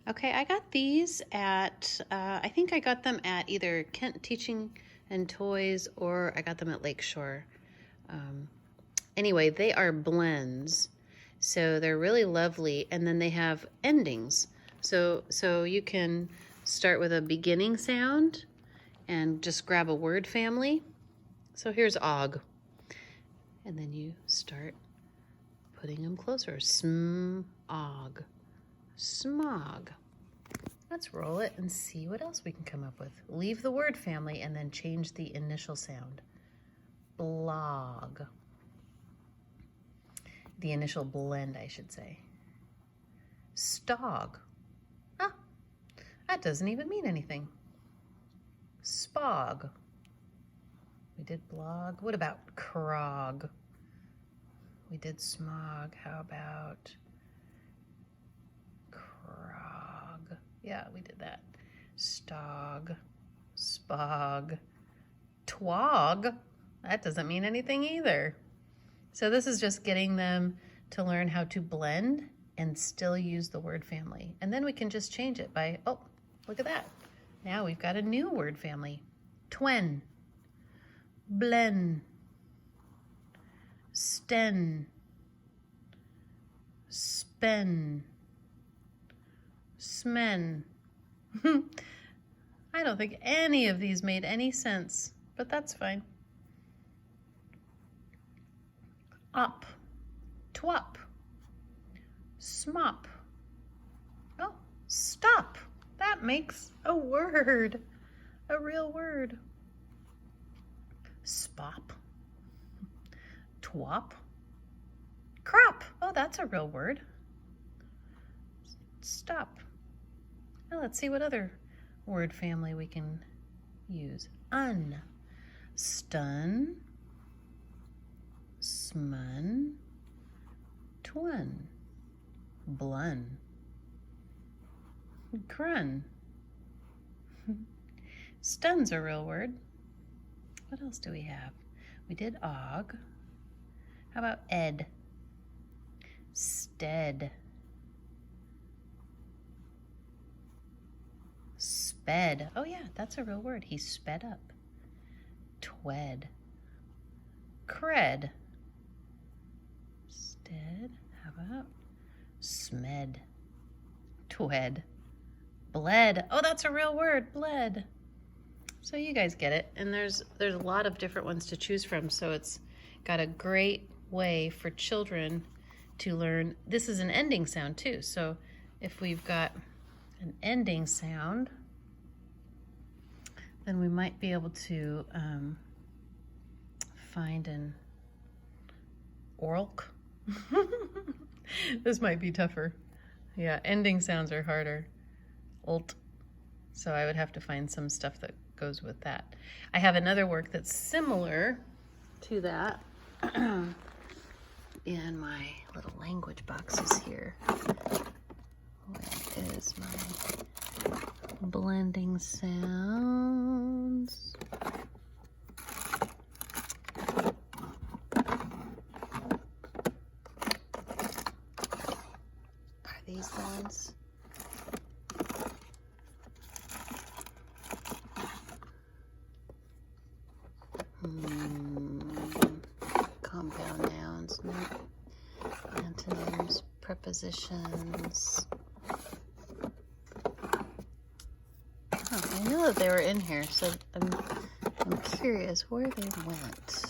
Okay, I got these at, I think I got them at either Kent Teaching and Toys or I got them at Lakeshore. Anyway, they are blends. So they're really lovely, and then they have endings. So you can start with a beginning sound and just grab a word family. So here's og. And then you start putting them closer. Smog. Smog. Let's roll it and see what else we can come up with. Leave the word family and then change the initial sound. Blog. The initial blend, I should say. Stog. Huh, that doesn't even mean anything. Spog. We did blog. What about crog? We did smog. How about crog? Yeah, we did that. Stog. Spog. Twog. That doesn't mean anything either. So this is just getting them to learn how to blend and still use the word family. And then we can just change it by, oh, look at that. Now we've got a new word family. Twen. Blen. Sten. Spen. Smen. I don't think any of these made any sense, but that's fine. Up. Twup. Smop. Oh, stop. That makes a word, a real word. Spop. Twop. Crop. Oh, that's a real word. Stop. Now let's see what other word family we can use. Un. Stun. Smun. Twun. Blun. Crun. Stun's a real word. What else do we have? We did og. How about ed? Stead. Sped. Oh yeah, that's a real word. He sped up. Twed. Cred. Stead. How about smed? Twed. Bled. Oh, that's a real word. Bled. So you guys get it. And there's a lot of different ones to choose from. So it's got a great way for children to learn. This is an ending sound too. So if we've got an ending sound, then we might be able to find an oralk. This might be tougher. Yeah, ending sounds are harder. Olt. So I would have to find some stuff that goes with that. I have another work that's similar to that in my little language boxes here. Where is my blending sounds? Are these the ones? Compound nouns, nope. Antonyms, prepositions. Oh, I know that they were in here, so I'm curious where they went.